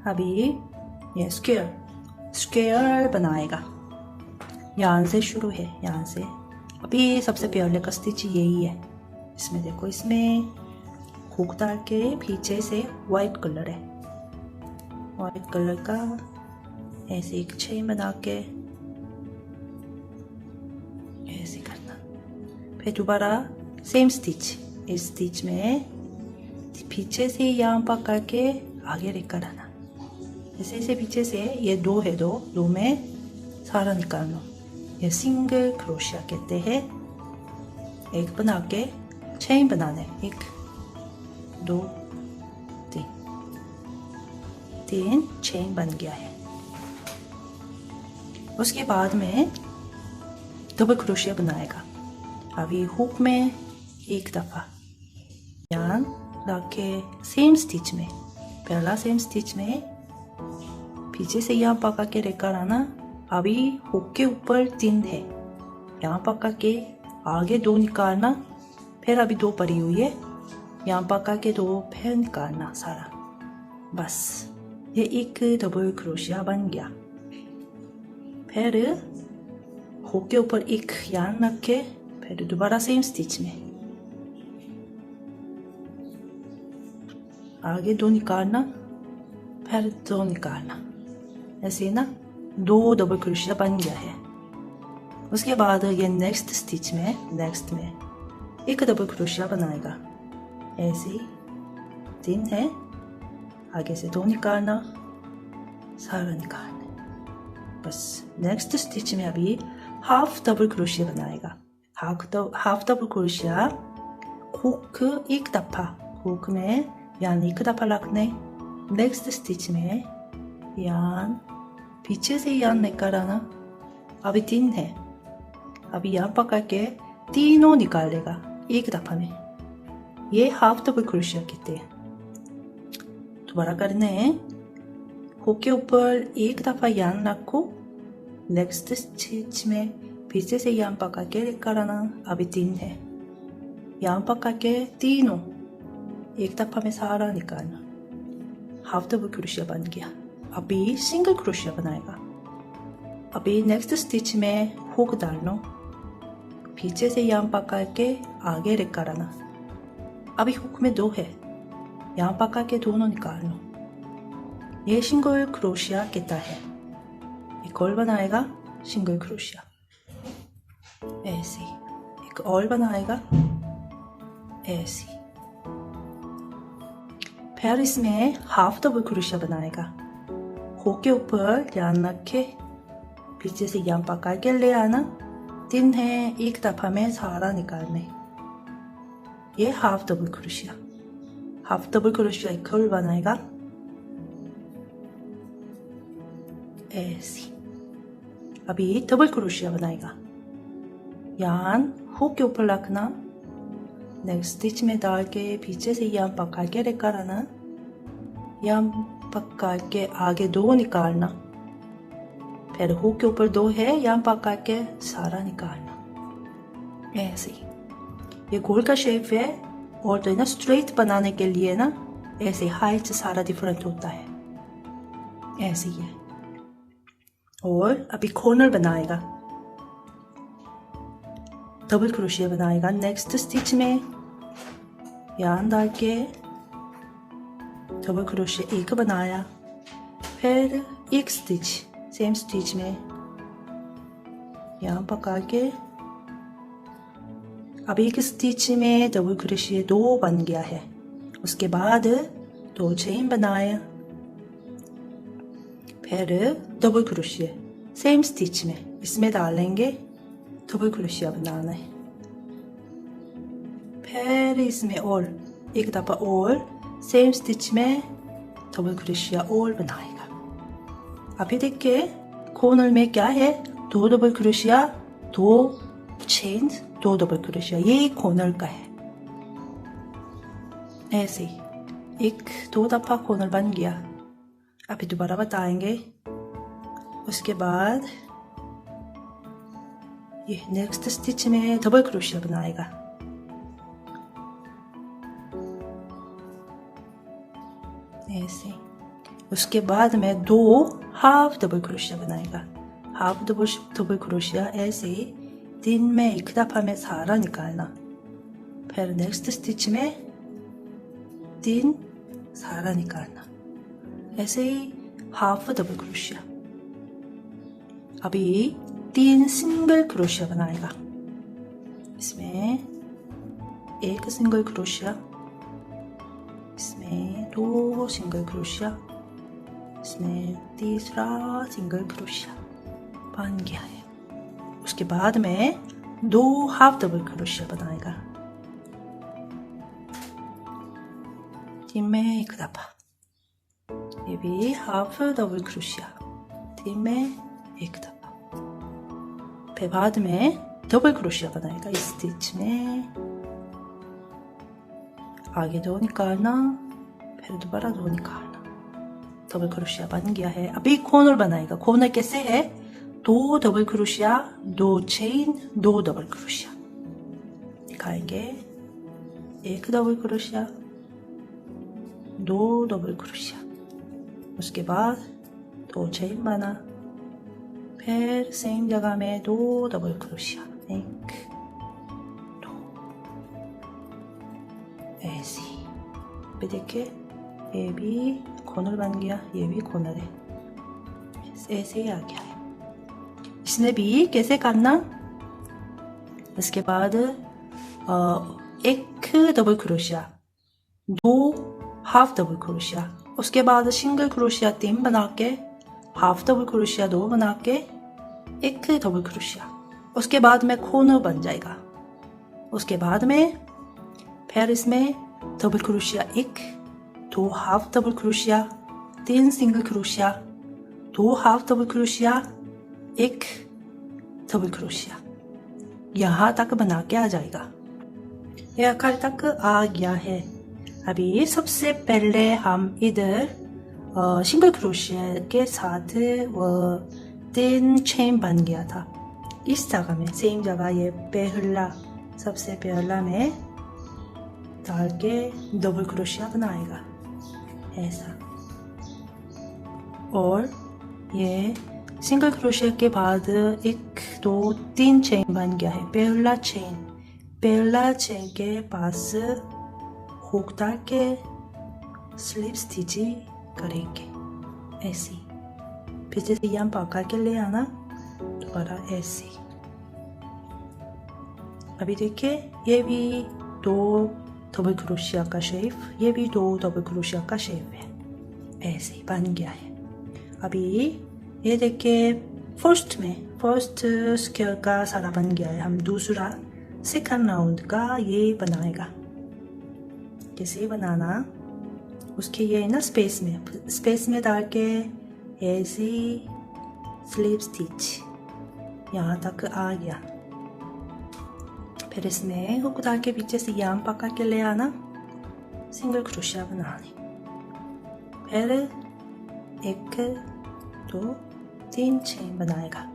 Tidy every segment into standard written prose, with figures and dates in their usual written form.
अभी ये स्क्वायर बनाएगा। यहाँ से शुरू है, यहाँ से। अभी सबसे पहले का स्टिच यही है। इसमें देखो, इसमें हुक डाल के पीछे से वाइट कलर है, वाइट कलर का ऐसे एक चेन बना के ऐसे करना। फिर दोबारा सेम स्टिच, इस स्टिच में पीछे से यहाँ पकड़ के आगे लेकर आना। ऐसे ऐसे पीछे से, ये दो है, दो में सारा निकालना। ये सिंगल क्रोशिया कहते हैं। एक बना के चेन बनाने, 1 2 3 चेन बन गया है। उसके बाद में डबल क्रोशिया बनाएगा। अभी हुक में एक दफा यहाँ रख के सेम स्टिच में, पहला सेम स्टिच में पीछे से यहाँ पका के लेकर आना। अभी हुक के ऊपर 3 है, यहाँ पका के आगे 2 निकालना। फिर अभी 2 पड़ी हुई है, यहाँ पका के 2 फिर निकालना सारा। बस ये एक डबल क्रोशिया बन गया। फिर हुक के ऊपर एक यार्न रख के फिर दोबारा सेम स्टिच में आगे 2 निकालना, फिर 2 निकालना। ऐसे ना 2 डबल क्रोशिया बन गया है। उसके बाद ये नेक्स्ट स्टिच में, नेक्स्ट में एक डबल क्रोशिया बनाएगा। ऐसे 3 है, आगे से 2 निकालना, सारा निकालना। बस नेक्स्ट स्टिच में अभी हाफ डबल क्रोशिया बनाएगा। हाफ डबल क्रोशिया हुक एक दफा, हुक में यानी 1 दफा रखने। नेक्स्ट स्टिच में यान पीछे से यान लेकर आना। अभी 3 है, अभी यहाँ पकड़ के तीनों निकालेगा 1 दफा में। ये हाफ डबल क्रोशिया कहते हैं। दोबारा करने हैं, हुक के ऊपर 1 दफा यान रखो। नेक्स्ट स्टिच में पीछे से यान पकड़ के लेकर आना। अभी 3 है, यान पकड़ के तीनों 1 दफा में सारा निकालना। हाफ डबल क्रोशिया बन गया। अभी सिंगल क्रोशिया बनाएगा। अभी नेक्स्ट स्टिच में हुक डालना, पीछे से यहाँ पकड़ के आगे लेकर आना। अभी हुक में 2 है, यहाँ पकड़ के दोनों निकालना। ये सिंगल क्रोशिया कहता है। एक और बनाएगा सिंगल क्रोशिया, ऐसे एक और बनाएगा ऐसे। फिर इसमें हाफ डबल क्रोशिया बनाएगा। हुक के ऊपर ध्यान रखे, पीछे से यहाँ पकड़ के ले आना। 3 है, 1 दफा में सारा निकालने। ये half double crochet. Half double crochet एक और बनाएगा ऐसे। अभी डबल क्रोशिया बनाएगा। यहाँ हुक के ऊपर रखना, नेक्स्ट स्टिच में डाल के पीछे से यहाँ पकड़ के लेकर आना। यहाँ पकड़ के आगे 2 निकालना। फिर हुक के ऊपर 2 है, यहाँ पकड़ के सारा निकालना ऐसे। ये गोल का शेप है, और तो ना स्ट्रेट बनाने के लिए ना ऐसे हाइट से सारा डिफरेंट होता है, ऐसे ही है। और अभी कॉर्नर बनाएगा, डबल क्रोशिया बनाएगा। नेक्स्ट स्टिच में यान डाल के डबल क्रोशिया 1 बनाया। फिर एक स्टिच, सेम स्टिच में यहाँ पकड़ के अब एक स्टिच में डबल क्रोशिया 2 बन गया है। उसके बाद 2 चेन बनाया, फिर डबल क्रोशिया सेम स्टिच में इसमें डालेंगे, डबल क्रोशिया बनाना है। फिर इसमें और 1 दफा और सेम स्टिच में डबल क्रोशिया और बनाएगा। अभी देखिए कॉर्नर में क्या है, 2 double crochet, 2 chain, 2 double crochet. ये कॉर्नर का है। ऐसे 1-2 दफा कॉर्नर बन गया। अभी दोबारा बताएंगे। उसके बाद ये नेक्स्ट स्टिच में डबल क्रोशिया बनाएगा। ऐसे उसके बाद में 2 हाफ डबल क्रोशिया बनाएगा। हाफ डबल क्रोशिया ऐसे ही 3 में एक दफा में सारा निकालना। फिर नेक्स्ट स्टिच में 3 सारा निकालना। ऐसे ही हाफ डबल क्रोशिया। अभी 3 सिंगल क्रोशिया बनाएगा। इसमें 1 सिंगल क्रोशिया, इसमें 2 सिंगल क्रोशिया, इसमें तीसरा सिंगल क्रोशिया बन गया है। उसके बाद में 2 हाफ डबल क्रोशिया बनाएगा। 3 में एक दफा, ये भी हाफ डबल क्रोशिया, 3 में एक दफा। फिर बाद में डबल क्रोशिया बनाएगा। इस स्टिच में आगे 2 निकालना, फिर दोबारा 2 निकालना। डबल क्रोशिया बन गया है। अभी कॉर्नर बनाएगा। कॉर्नर कैसे है? 2 double crochet, 2 chain, 2 double crochet दिखाएंगे। 1 डबल क्रोशिया, 2 डबल क्रोशिया, उसके बाद 2 चेन बना, फिर सेम जगह में 2 डबल क्रोशिया, 1 2 ऐसी। फिर देखिए ये भी कॉर्नर बन गया, ये भी कॉर्नर है, ऐसे ही आ गया है। इसमें भी कैसे करना? इसके बाद 1 double crochet, 2 half double crochet, उसके बाद सिंगल क्रोशिया 3 बना के, हाफ डबल क्रोशिया 2 बना के, 1 डबल क्रोशिया, उसके बाद में कॉर्नर बन जाएगा। उसके बाद में फिर इसमें double crochet 1, 2 half double crochet, 3 single crochet, 2 half double crochet, 1 double crochet, यहाँ तक बना के आ जाएगा। ये आखिर तक आ गया है। अभी सबसे पहले हम इधर सिंगल क्रोशिया के साथ 3 चेन बन गया था। इस जगह में सेम जगह ये पहला, सबसे पहला में डाल के डबल क्रोशिया बनाएगा ऐसा। और ये सिंगल क्रोशिया के बाद 1 2 3 चेन बन गया है। पहला चेन के पास हुक डाल के स्लिप स्टिच करेंगे ऐसी। फिर जैसे यहाँ पकड़ के ले आना, दोबारा ऐसे। अभी देखिए ये भी 2 डबल क्रोशिया का शेप, ये भी 2 डबल क्रोशिया का शेप है, ऐसे ही बन गया है। अभी ये देखिए फर्स्ट स्क्वायर का सारा बन गया है। हम दूसरा सेकंड राउंड का ये बनाएगा। कैसे बनाना? उसके ये ना स्पेस में डाल के ऐसे स्लिप स्टिच यहाँ तक आ गया। फिर इसमें हुक डाल के पीछे से यहाँ पकड़ के ले आना, सिंगल क्रोशिया बनाने। फिर 1 2 3 चेन बनाएगा।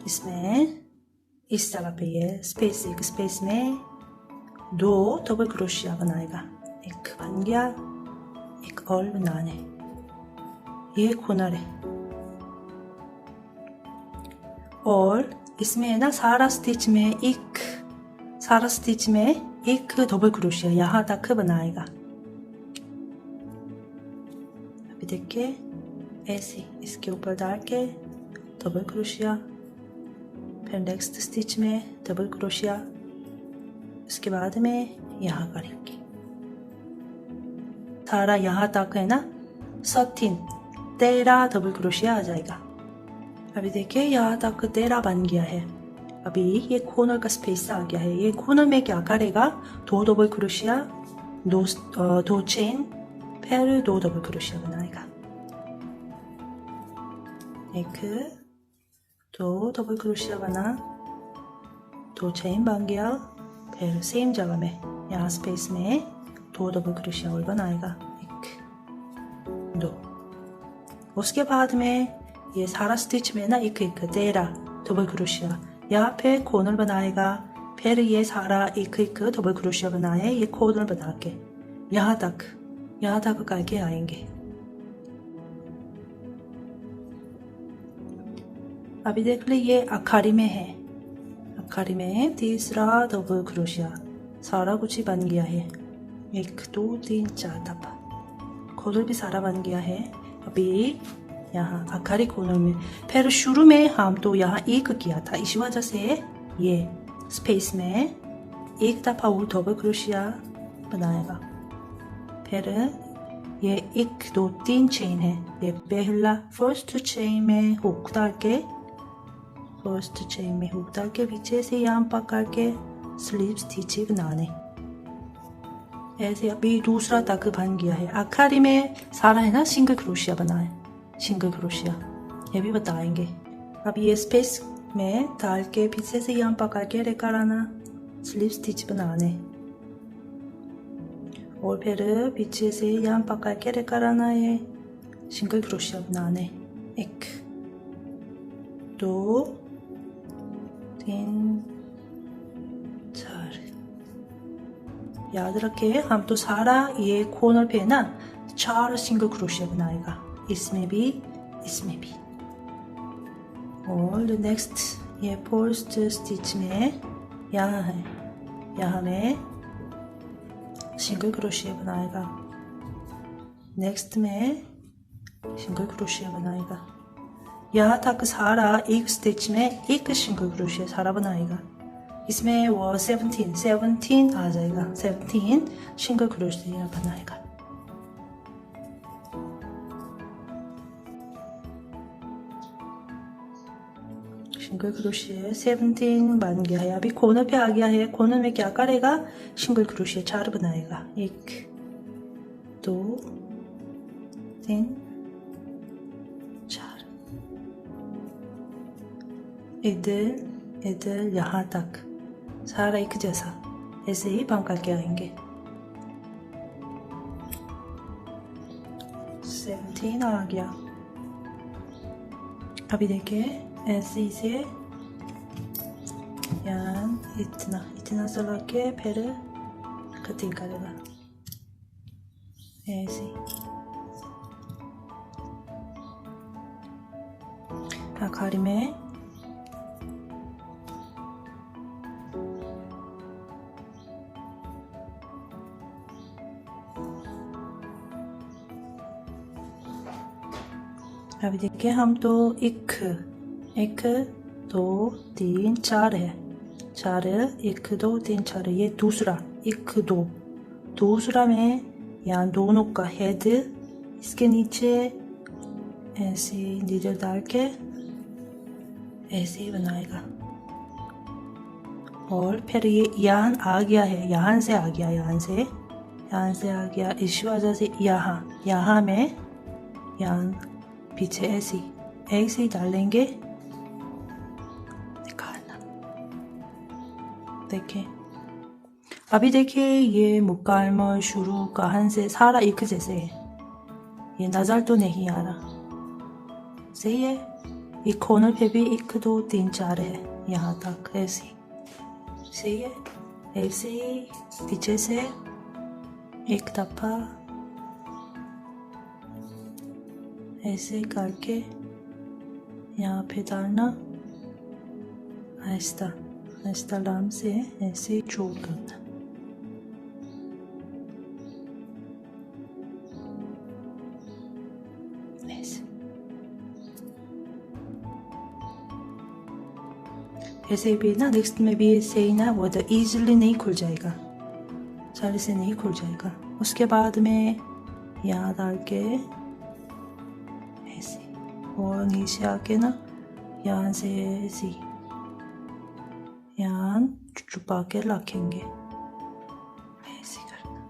इसमें इस जगह पे ये एक स्पेस में 2 डबल क्रोशिया बनाएगा। 1 बन गया, 1 और बनाने। ये कॉर्नर है। और इसमें ना सारा स्टिच में एक डबल क्रोशिया यहाँ तक बनाएगा। अभी देखिए ऐसे इसके ऊपर डाल के डबल क्रोशिया, फिर नेक्स्ट स्टिच में डबल क्रोशिया, उसके बाद में यहाँ करेंगे। सारा यहाँ तक है ना 13 डबल क्रोशिया आ जाएगा। अभी देखिए यहाँ तक 13 बन गया है। अभी ये कॉर्नर का स्पेस आ गया है। ये कॉर्नर में क्या करेगा? 2 डबल क्रोशिया, 2 चेन, फिर 2 डबल क्रोशिया बनाएगा। 1 2 डबल क्रोशिया बना, 2 चेन बन गया। फिर सेम जगह में यहाँ स्पेस में 2 डबल क्रोशिया और बनाएगा। 1 2। उसके बाद में ये सारा स्टिच में ना 13 डबल क्रोशिया, यहाँ पे कॉर्नर बनाएगा। फिर ये सारा 1 डबल क्रोशिया बनाए, ये कॉर्नर बना के यहाँ तक करके आएंगे। अभी देख ले ये आखिरी में है, आखिरी में तीसरा डबल क्रोशिया। सारा कुछ ही बन गया है, 1 2 3 4 दफा कॉर्नर भी सारा बन गया है। अभी यहाँ आखिरी कॉर्नर में, फिर शुरू में हम तो यहाँ एक किया था, इस वजह से ये स्पेस में एक दफा वो डबल क्रोशिया बनाएगा। फिर ये 1 2 3 चेन है, ये पहला फर्स्ट चेन में हुक डाल के, फर्स्ट चेन में हुक डाल के पीछे से यहाँ पकड़ के स्लीव स्टिच बनाने। ऐसे अभी दूसरा तक बन गया है। आखिरी में सारा है ना सिंगल क्रोशिया बनाए, सिंगल क्रोशिया ये भी बताएंगे। अब ये स्पेस में डाल के पीछे से यहाँ पकड़ के लेकर आना, स्लीव स्टिच बनाने, और फिर पीछे से यहाँ पकड़ के लेकर आना है सिंगल क्रोशिया बनाने। 1 2 3 4। याद रखे हम तो सारा ये कॉर्नर पे ना 4 सिंगल क्रोशिया बनाएगा, इसमें भी इसमें भी। और नेक्स्ट ये फर्स्ट स्टिच में यहाँ है, यहाँ में सिंगल क्रोशिया बनाएगा, नेक्स्ट में सिंगल क्रोशिया बनाएगा। यहाँ तक सारा एक स्टिच में एक सिंगल क्रोशिया सारा बनाएगा। इसमें वो 17 आ जाएगा, 17 सिंगल क्रोशिया बनाएगा। सिंगल क्रोशिया 17 बन गया है। अभी कॉर्नर पे आ गया है, कॉर्नर में क्या करेगा, सिंगल क्रोशिया 4 बनाएगा। 1 2 3 4। इधर इधर यहाँ तक सारा एक जैसा ऐसे ही बंद करके आएंगे। 17 आ गया। अभी देखिए ऐसे ही से यहाँ इतना चला के फिर कटिंग करेगा ऐसे। आखिरी में अभी देखिए हम तो 1 2 3 4 है, 4 1 2 3 4। ये दूसरा 1 2, दूसरा में यहाँ दोनों का हेड इसके नीचे ऐसे नीडल डाल के ऐसे ही बनाएगा। और फिर ये यहाँ आ गया है, यहाँ से आ गया, यहाँ से आ गया, इस वजह से यहाँ में यहाँ पीछे ऐसे ही डालेंगे, निकालना। देखें अभी देखिए ये मुकम्मल शुरू कहां से सारा एक जैसे है, ये नज़र तो नहीं आ रहा। सही है। एक कॉर्नर पे भी 1 2 3 4 है, यहाँ तक ऐसे। सही है। ऐसे ही पीछे से एक दफा ऐसे करके यहाँ पे डालना, आहिस्ता आहिस्ता लाम से ऐसे चोट करना। ऐसे भी ना नेक्स्ट में भी ऐसे ही ना, वो तो ईजिली नहीं खुल जाएगा, सारे से नहीं खुल जाएगा। उसके बाद में यहाँ डाल के ऐसे, और नीचे आके ना यहाँ से ऐसे यहाँ छुपा के रखेंगे, ऐसे करना।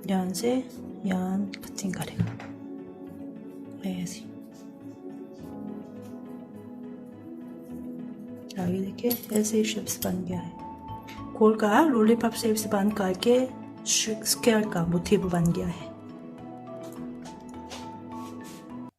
यहाँ से यहाँ कटिंग करेगा ऐसे। आगे देखिए ऐसे शेप्स बन गया है। खोल का लॉलीपॉप शेप्स बंद करके स्क्वायर का मोटिव बन गया है।